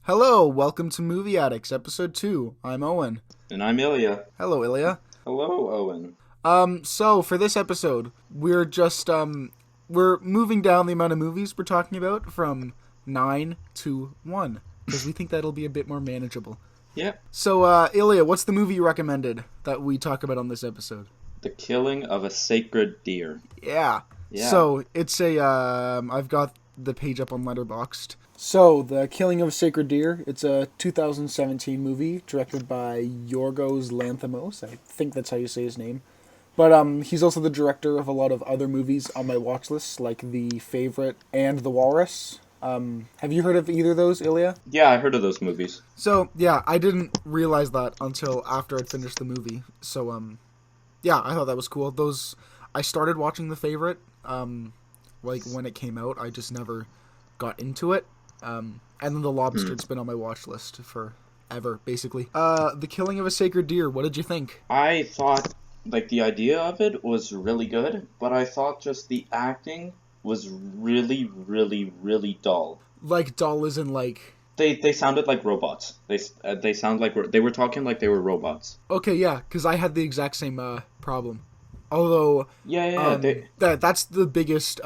Hello, welcome to Movie Addicts, episode 2. I'm Owen. And I'm Ilya. Hello, Ilya. Hello, Owen. So for this episode, we're moving down the amount of movies we're talking about from 9 to 1, because we think that'll be a bit more manageable. Yeah. So, Ilya, what's the movie you recommended that we talk about on this episode? The Killing of a Sacred Deer. Yeah. Yeah. So, it's I've got the page up on Letterboxd. So, The Killing of a Sacred Deer, it's a 2017 movie directed by Yorgos Lanthimos. I think that's how you say his name. But he's also the director of a lot of other movies on my watch list, like The Favorite and The Walrus. Have you heard of either of those, Ilya? Yeah, I heard of those movies. So, yeah, I didn't realize that until after I'd finished the movie. So, yeah, I thought that was cool. I started watching The Favorite, like, when it came out. I just never got into it. And then The Lobster, it's been on my watch list forever, basically. The Killing of a Sacred Deer, what did you think? I thought, the idea of it was really good, but I thought just the acting was really, really, really dull. Like, dull as in, like... They sounded like robots. They sound like... They were talking like they were robots. Okay, yeah, because I had the exact same, problem. Although... Yeah. That's the biggest,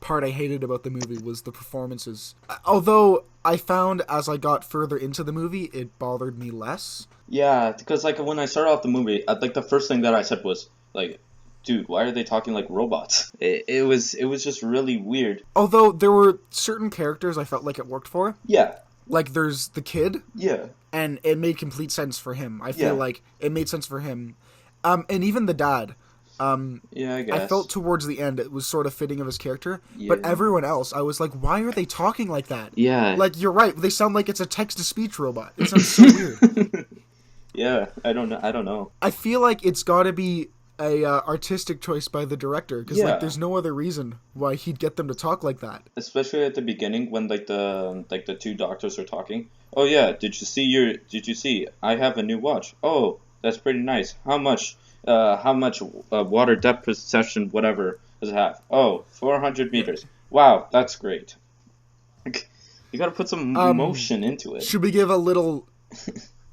part I hated about the movie was the performances. Although I found as I got further into the movie, it bothered me less. Yeah, because when I started off the movie, the first thing that I said was dude, why are they talking like robots? It was just really weird. Although there were certain characters I felt like it worked for. Yeah. Like there's the kid. Yeah. And it made complete sense for him. I feel like it made sense for him. And even the dad. Yeah, I guess. I felt towards the end it was sort of fitting of his character, but everyone else, I was like, why are they talking like that? Yeah. Like, you're right, they sound like it's a text-to-speech robot. It sounds so weird. Yeah, I don't know. I feel like it's gotta be a artistic choice by the director, because there's no other reason why he'd get them to talk like that. Especially at the beginning when the two doctors are talking. Oh yeah, did you see? I have a new watch. Oh, that's pretty nice. How much water depth perception, whatever, does it have? Oh, 400 meters. Wow, that's great. You gotta put some emotion into it. Should we give a little...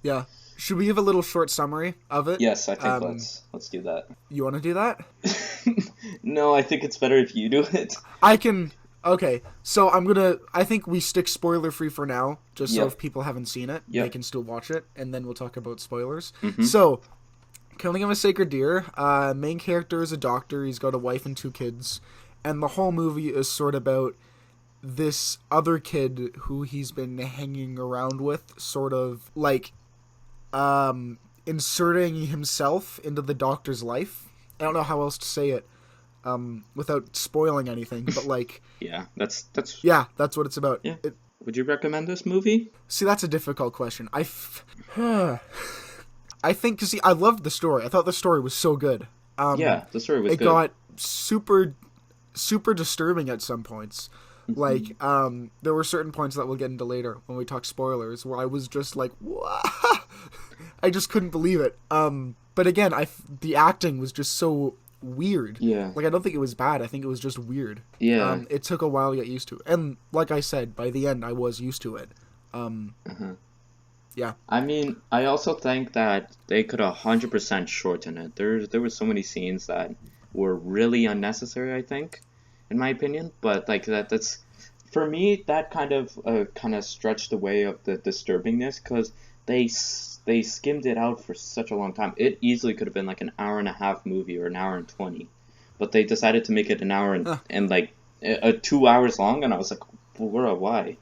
Yeah. Should we give a little short summary of it? Yes, I think let's do that. You want to do that? No, I think it's better if you do it. I can... Okay, so I think we stick spoiler-free for now, just so if people haven't seen it, they can still watch it, and then we'll talk about spoilers. Mm-hmm. So... Killing of a Sacred Deer, main character is a doctor, he's got a wife and 2 kids, and the whole movie is sort of about this other kid who he's been hanging around with, sort of, like, inserting himself into the doctor's life. I don't know how else to say it, without spoiling anything, but, like... Yeah, that's... Yeah, that's what it's about. Yeah. Would you recommend this movie? See, that's a difficult question. I think, because I loved the story. I thought the story was so good. Yeah, the story was good. It got super, super disturbing at some points. Mm-hmm. Like, there were certain points that we'll get into later when we talk spoilers, where I was just like, what? I just couldn't believe it. But again, the acting was just so weird. Yeah. Like, I don't think it was bad. I think it was just weird. Yeah. It took a while to get used to. And like I said, by the end, I was used to it. Yeah. I mean, I also think that they could 100% shorten it. There were so many scenes that were really unnecessary, I think, in my opinion. But that's for me, that kind of stretched the way of the disturbingness, because they skimmed it out for such a long time. It easily could have been like an hour and a half movie or an hour and 20, but they decided to make it an hour and 2 hours long, and I was like, why?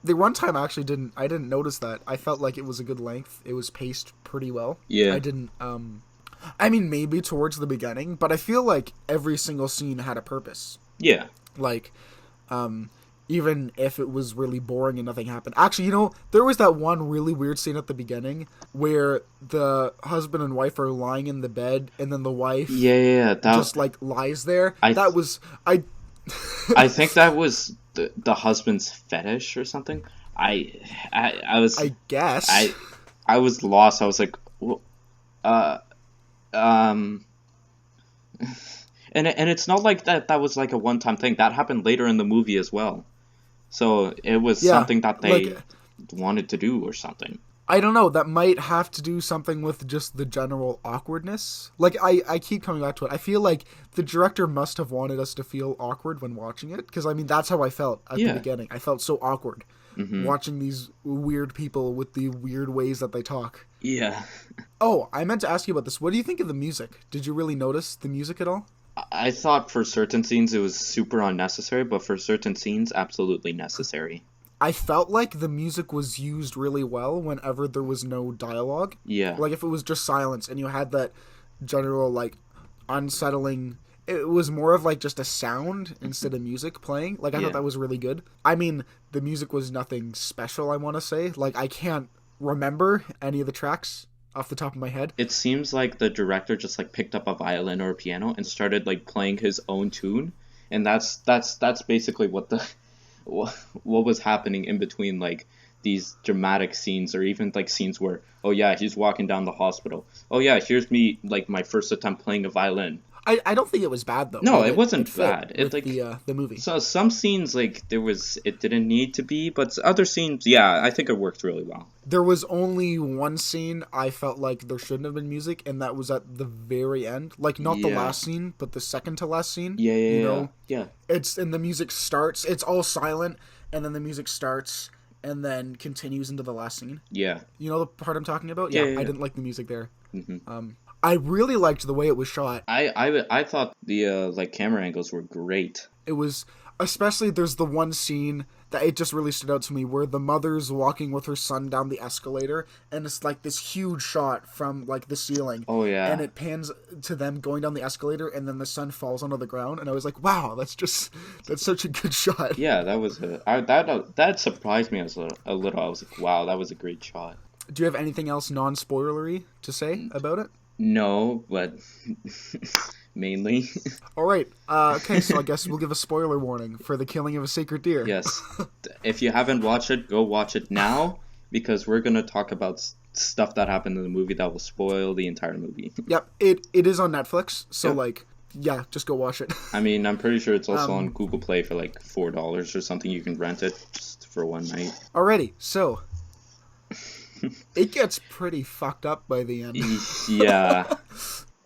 The runtime actually I didn't notice that. I felt like it was a good length. It was paced pretty well. Yeah. I didn't, I mean, maybe towards the beginning, but I feel like every single scene had a purpose. Yeah. Like, even if it was really boring and nothing happened. Actually, there was that one really weird scene at the beginning where the husband and wife are lying in the bed, and then the wife just, lies there. I think that was the husband's fetish or something. I guess. I was lost. I was like, and it's not like that was like a one-time thing. That happened later in the movie as well. So it was something that they wanted to do or something. I don't know. That might have to do something with just the general awkwardness. Like, I keep coming back to it. I feel like the director must have wanted us to feel awkward when watching it. Because, I mean, that's how I felt at the beginning. I felt so awkward watching these weird people with the weird ways that they talk. Yeah. Oh, I meant to ask you about this. What do you think of the music? Did you really notice the music at all? I thought for certain scenes it was super unnecessary, but for certain scenes, absolutely necessary. I felt like the music was used really well whenever there was no dialogue. Yeah. Like, if it was just silence and you had that general, like, unsettling... It was more of, like, just a sound instead of music playing. Like, I thought that was really good. I mean, the music was nothing special, I want to say. Like, I can't remember any of the tracks off the top of my head. It seems like the director just, like, picked up a violin or a piano and started, like, playing his own tune. And that's basically what was happening in between, like, these dramatic scenes, or even like scenes where, oh yeah, he's walking down the hospital, oh yeah, here's me, like, my first attempt playing a violin. I don't think it was bad though. No, it wasn't bad. It like the movie. So some scenes, like, it didn't need to be, but other scenes, yeah, I think it worked really well. There was only one scene I felt like there shouldn't have been music, and that was at the very end. Like, not the last scene, but the second to last scene. Yeah. And the music starts. It's all silent, and then the music starts, and then continues into the last scene. Yeah. You know the part I'm talking about? Yeah. I didn't like the music there. Mm-hmm. I really liked the way it was shot. I thought the like camera angles were great. It was, especially there's the one scene that it just really stood out to me where the mother's walking with her son down the escalator, and it's like this huge shot from like the ceiling. Oh yeah. And it pans to them going down the escalator, and then the son falls onto the ground, and I was like, wow, that's such a good shot. Yeah, that was that surprised me a little. I was like, wow, that was a great shot. Do you have anything else non-spoilery to say about it? No, but mainly. All right. Okay, so I guess we'll give a spoiler warning for The Killing of a Sacred Deer. Yes. If you haven't watched it, go watch it now, because we're going to talk about stuff that happened in the movie that will spoil the entire movie. Yep, it is on Netflix, so like, yeah, just go watch it. I mean, I'm pretty sure it's also on Google Play for like $4 or something. You can rent it just for one night. Alrighty, so... It gets pretty fucked up by the end. Yeah.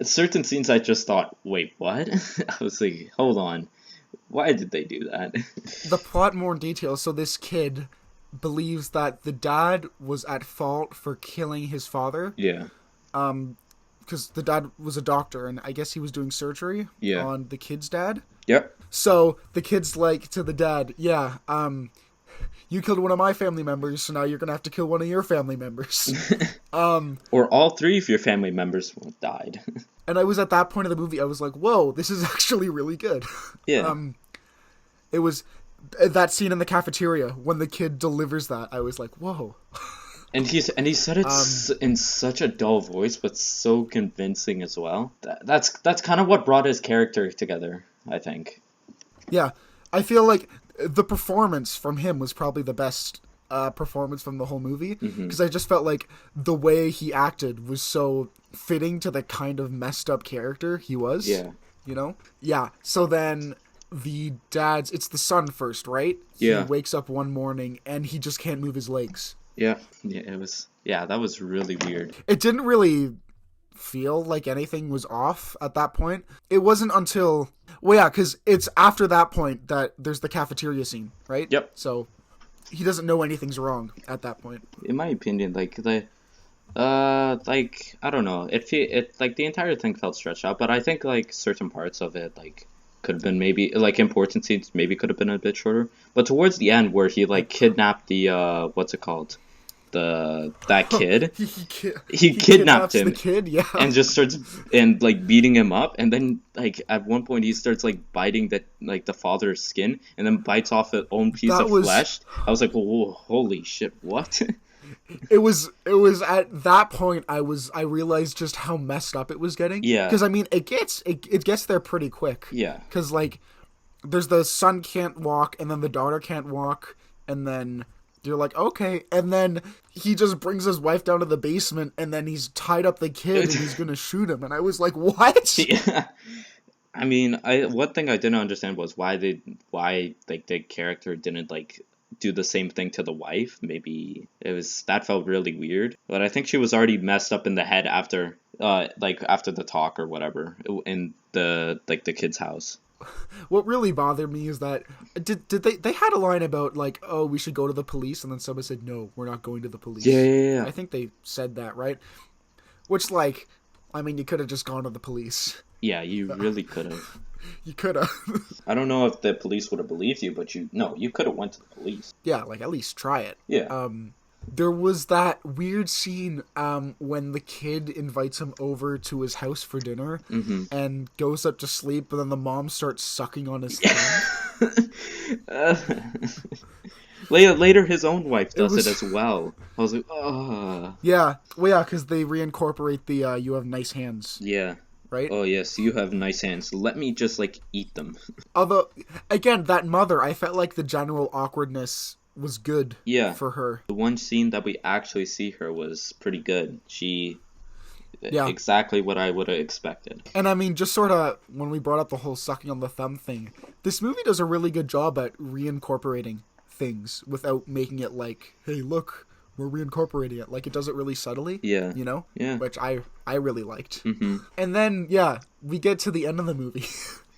Certain scenes I just thought, wait, what? I was like, hold on. Why did they do that? The plot more in detail. So this kid believes that the dad was at fault for killing his father. Yeah. Because the dad was a doctor, and I guess he was doing surgery on the kid's dad. Yep. So the kid's like to the dad, yeah, you killed one of my family members, so now you're going to have to kill one of your family members. Or all three of your family members died. And I was at that point of the movie, I was like, whoa, this is actually really good. Yeah. It was that scene in the cafeteria when the kid delivers that. I was like, whoa. And he said it in such a dull voice, but so convincing as well. That's kind of what brought his character together, I think. Yeah. I feel like the performance from him was probably the best performance from the whole movie, because I just felt like the way he acted was so fitting to the kind of messed up character he was. Yeah. You know? Yeah. So then it's the son first, right? Yeah. He wakes up one morning and he just can't move his legs. Yeah. That was really weird. It didn't really feel like anything was off at that point. It wasn't until... Well, yeah, because it's after that point that there's the cafeteria scene, right? Yep. So he doesn't know anything's wrong at that point. In my opinion, like I don't know, it like the entire thing felt stretched out, but I think like certain parts of it like could have been maybe like important scenes maybe could have been a bit shorter. But towards the end where he like kidnapped the what's it called? That kid. he kidnapped him, the kid, yeah. And just starts like beating him up, and then like at one point he starts like biting the father's skin, and then bites off his own piece of flesh. I was like, whoa, holy shit, what? It was at that point I realized just how messed up it was getting. Yeah. Because I mean it gets there pretty quick. Yeah. Because like there's the son can't walk, and then the daughter can't walk, and then you're like, okay, and then he just brings his wife down to the basement, and then he's tied up the kid, and he's gonna shoot him, and I was like, what? Yeah. I mean, one thing I didn't understand was why the character didn't like do the same thing to the wife. Maybe that felt really weird. But I think she was already messed up in the head after after the talk or whatever in the kid's house. What really bothered me is that did they had a line about like, oh, we should go to the police, and then someone said, no, we're not going to the police. Yeah. I think they said that, right? Which, like, I mean, you could have just gone to the police. Yeah, you really could have. You could have. I don't know if the police would have believed you, but you could have went to the police. Yeah, like, at least try it. Yeah. There was that weird scene when the kid invites him over to his house for dinner and goes up to sleep, but then the mom starts sucking on his thumb. Later, his own wife does it as well. I was like, oh. Yeah, well, yeah, because they reincorporate the "you have nice hands." Yeah. Right? Oh yes, you have nice hands. Let me just eat them. Although, again, that mother, I felt like the general awkwardness was good for her. The one scene that we actually see her was pretty good. Exactly what I would have expected. And I mean, just sort of, when we brought up the whole sucking on the thumb thing, this movie does a really good job at reincorporating things without making it like, hey, look, we're reincorporating it. Like, it does it really subtly. Yeah. You know? Yeah. Which I really liked. Mm-hmm. And then, we get to the end of the movie,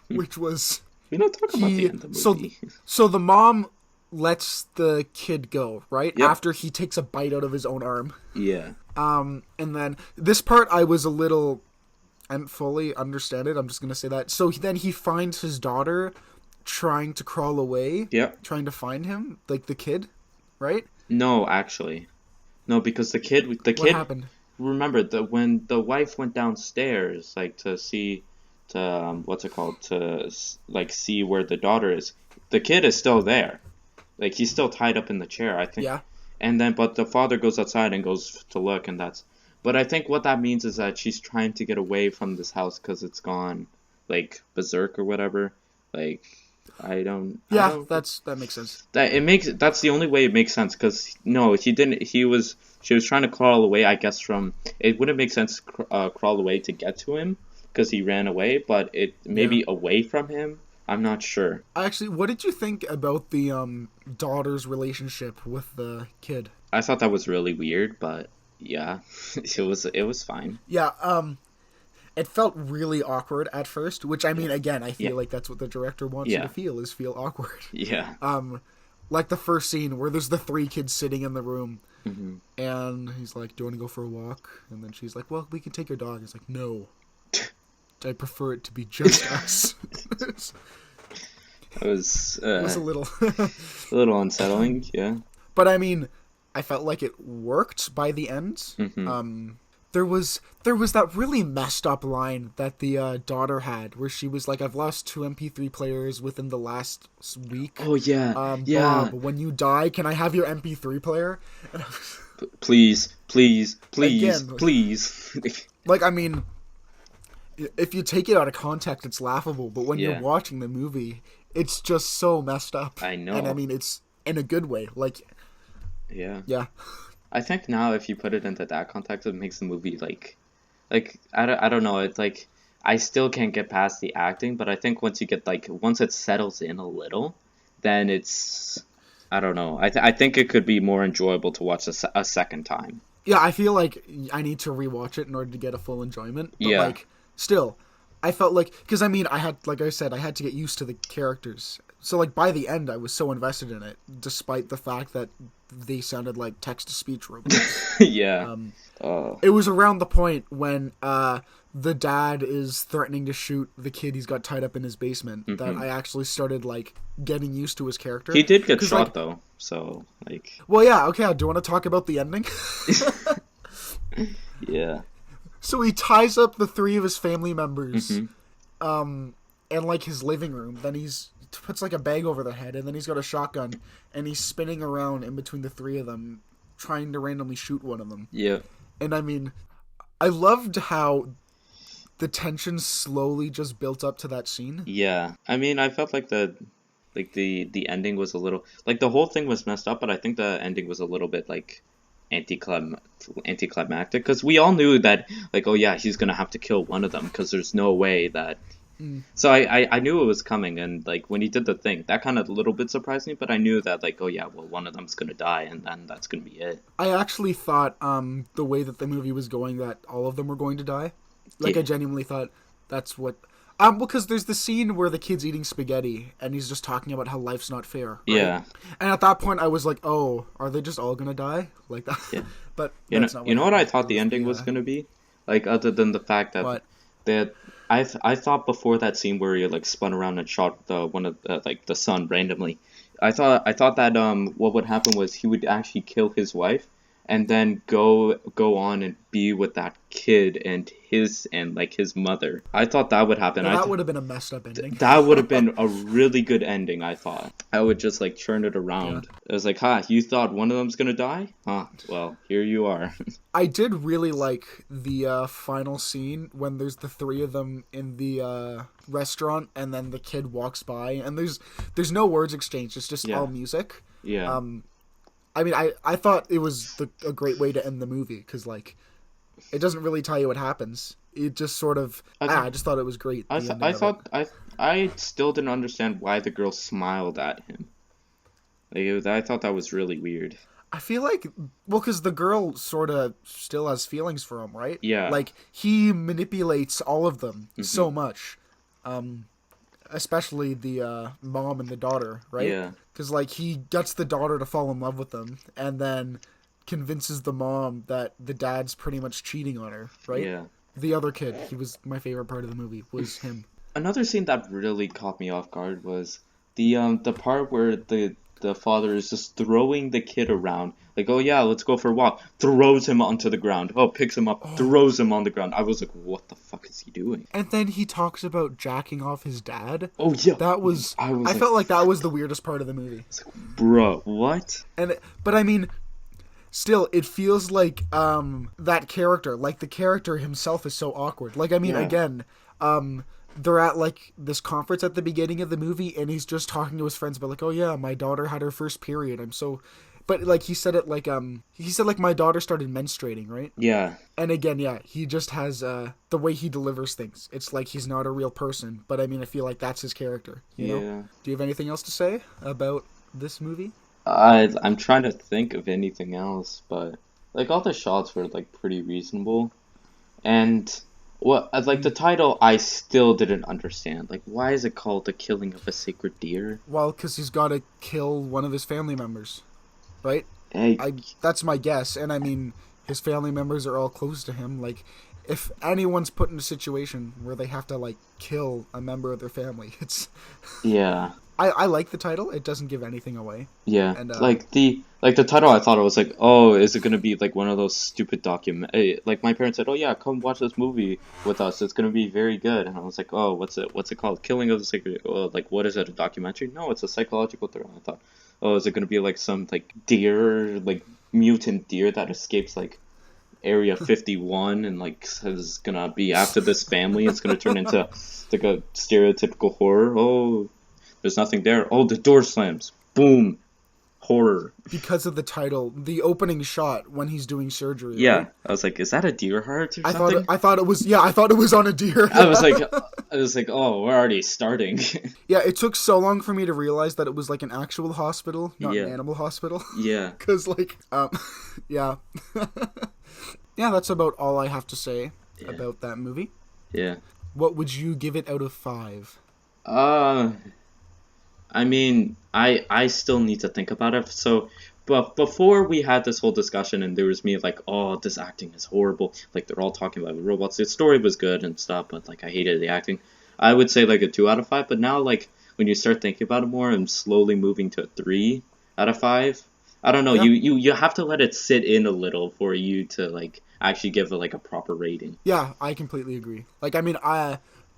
which was... We don't talk about the end of the movie. So the mom lets the kid go, right? Yep. After he takes a bite out of his own arm. Yeah. And then this part I was a little... I didn't fully understand it. I'm just going to say that. So then he finds his daughter trying to crawl away. Yep. Trying to find him. Like the kid, right? No, actually. No, because the kid... What happened? Remember, when the wife went downstairs, to see... to see where the daughter is, the kid is still there. He's still tied up in the chair, I think. Yeah. And then, but the father goes outside and goes to look, and that's... But I think what that means is that she's trying to get away from this house because it's gone, berserk or whatever. That makes sense. That's the only way it makes sense, because, no, she was trying to crawl away, I guess, from... It wouldn't make sense to crawl away to get to him, because he ran away, but it maybe away from him. I'm not sure. Actually, what did you think about the daughter's relationship with the kid? I thought that was really weird, but yeah, it was fine. Yeah, it felt really awkward at first, which, I mean, again, I feel like that's what the director wants you to feel awkward. Yeah. Like the first scene where there's the 3 kids sitting in the room, and he's like, do you want to go for a walk? And then she's like, well, we can take your dog. He's like, no. I prefer it to be just us. It was a little unsettling, yeah. But I mean, I felt like it worked by the end. Mm-hmm. There was that really messed up line that the daughter had, where she was like, "I've lost 2 MP3 players within the last week." Oh yeah, Bob, when you die, can I have your MP3 player? And please. Again, please. I mean, if you take it out of context, it's laughable. But when you're watching the movie, it's just so messed up. I know. And I mean, it's in a good way. Yeah. I think now, if you put it into that context, it makes the movie I don't know. It's I still can't get past the acting, but I think once you get once it settles in a little, then it's, I don't know. I think it could be more enjoyable to watch a second time. Yeah, I feel like I need to rewatch it in order to get a full enjoyment. But still, I felt because I mean, I had to get used to the characters. So by the end, I was so invested in it, despite the fact that they sounded like text-to-speech robots. Yeah. It was around the point when the dad is threatening to shoot the kid he's got tied up in his basement that I actually started getting used to his character. He did get shot though, so Well, yeah. Okay. Do you want to talk about the ending? Yeah. So he ties up the 3 of his family members, in his living room. Then he puts a bag over their head, and then he's got a shotgun, and he's spinning around in between the 3 of them, trying to randomly shoot one of them. Yeah. And I mean, I loved how the tension slowly just built up to that scene. Yeah. I mean, I felt like the ending was a little, the whole thing was messed up, but I think the ending was a little bit anticlimactic, because we all knew that oh yeah, he's gonna have to kill one of them, because there's no way that So I knew it was coming, and like when he did the thing, that kind of a little bit surprised me, but I knew that like, oh yeah, well, one of them's gonna die, and then that's gonna be it. I actually thought the way that the movie was going, that all of them were going to die. Like, yeah. I genuinely thought that's what... because there's the scene where the kid's eating spaghetti, and he's just talking about how life's not fair. Right? Yeah. And at that point, I was like, oh, are they just all gonna die? Like that? Yeah. But you know what I thought the ending was gonna be? Like, other than the fact that I thought before that scene where he like spun around and shot one of like the son randomly, I thought that what would happen was he would actually kill his wife and then go on and be with that kid and his mother. I thought that would happen. That would have been a messed up ending. That would have been a really good ending, I thought. I would just like turn it around. Yeah. It was like, you thought one of them's gonna die? Well, here you are. I did really like the final scene when there's the three of them in the restaurant, and then the kid walks by, and there's no words exchanged. It's just all music. Yeah. I mean, I thought it was a great way to end the movie, because, like, it doesn't really tell you what happens. It just sort of... I just thought it was great. I still didn't understand why the girl smiled at him. Like, I thought that was really weird. I feel like... Well, because the girl sort of still has feelings for him, right? Yeah. Like, he manipulates all of them so much. Especially the mom and the daughter, right? Yeah. Because, like, he gets the daughter to fall in love with him, and then convinces the mom that the dad's pretty much cheating on her, right? Yeah. The other kid, he was my favorite part of the movie, was him. Another scene that really caught me off guard was the part where the father is just throwing the kid around. Like, oh yeah, let's go for a walk. Throws him onto the ground. Oh, picks him up, throws him on the ground. I was like, what the fuck is he doing? And then he talks about jacking off his dad. Oh yeah. That was... I felt like that was the weirdest part of the movie. Like, bro, what? But I mean... Still, it feels like that character, like the character himself is so awkward. Like, I mean, again, they're at like this conference at the beginning of the movie, and he's just talking to his friends about like, oh yeah, my daughter had her first period. But like he said it like my daughter started menstruating, right? Yeah. And again, he just has the way he delivers things. It's like he's not a real person, but I mean, I feel like that's his character. You know? Do you have anything else to say about this movie? I'm trying to think of anything else, but like all the shots were like pretty reasonable, and like the title I still didn't understand. Like, why is it called The Killing of a Sacred Deer? Well, because he's got to kill one of his family members, right? Hey. That's my guess, and I mean his family members are all close to him. Like, if anyone's put in a situation where they have to like kill a member of their family, it's I like the title. It doesn't give anything away. Yeah, and, like the title, I thought it was like, oh, is it gonna be like one of those stupid like my parents said, oh yeah, come watch this movie with us. It's gonna be very good. And I was like, oh, what's it called? Killing of the Sacred. Oh, like what is it? A documentary? No, it's a psychological thriller. I thought, oh, is it gonna be like some like deer, like mutant deer that escapes like Area 51 and like is gonna be after this family? It's gonna turn into like a stereotypical horror. Oh. There's nothing there. Oh, the door slams. Boom. Horror. Because of the title, the opening shot when he's doing surgery. Yeah. Right? I was like, is that a deer heart or something? I thought it was on a deer. I was like, oh, we're already starting. Yeah, it took so long for me to realize that it was like an actual hospital, not an animal hospital. Yeah. Because like, yeah. Yeah, that's about all I have to say about that movie. Yeah. What would you give it out of 5? I mean, I still need to think about it. So, but before we had this whole discussion and there was me like, oh, this acting is horrible. Like, they're all talking about robots. The story was good and stuff, but like, I hated the acting. I would say like a 2 out of 5. But now, like, when you start thinking about it more, I'm slowly moving to a 3 out of 5. I don't know. Yeah. You have to let it sit in a little for you to like actually give it like a proper rating. Yeah, I completely agree. Like, I mean,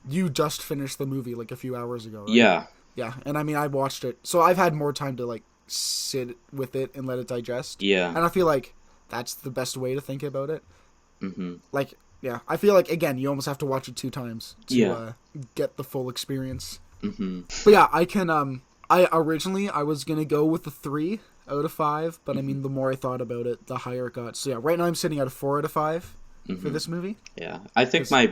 you just finished the movie like a few hours ago, right? Yeah. Yeah, and I mean, I watched it, so I've had more time to, like, sit with it and let it digest. Yeah. And I feel like that's the best way to think about it. Mm-hmm. Like, yeah, I feel like, again, you almost have to watch it 2 times to get the full experience. Mm-hmm. But yeah, I can, I was gonna go with a 3 out of 5, but I mean, the more I thought about it, the higher it got. So yeah, right now I'm sitting at a 4 out of 5. for this movie. Yeah, I think my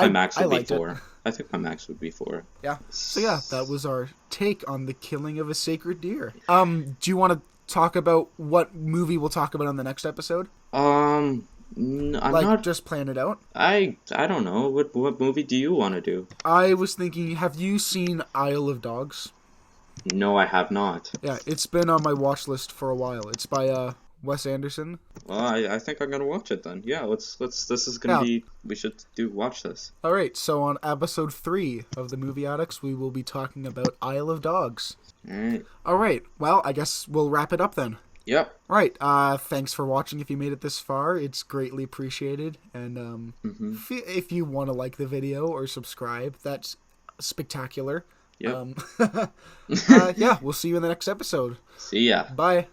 max would be 4. It. I think my max would be 4. Yeah. So yeah, that was our take on the killing of a sacred deer. Do you want to talk about what movie we'll talk about on the next episode? I'm not just plan it out. I don't know. What movie do you want to do? I was thinking, have you seen Isle of Dogs? No, I have not. Yeah, it's been on my watch list for a while. It's by Wes Anderson. Well, I think I'm gonna watch it then. Yeah, let's. This is gonna be. We should watch this. All right. So on episode 3 of the Movie Addicts, we will be talking about Isle of Dogs. All right. Well, I guess we'll wrap it up then. Yep. All right. Thanks for watching. If you made it this far, it's greatly appreciated. And if you want to like the video or subscribe, that's spectacular. Yep. Yeah, we'll see you in the next episode. See ya. Bye.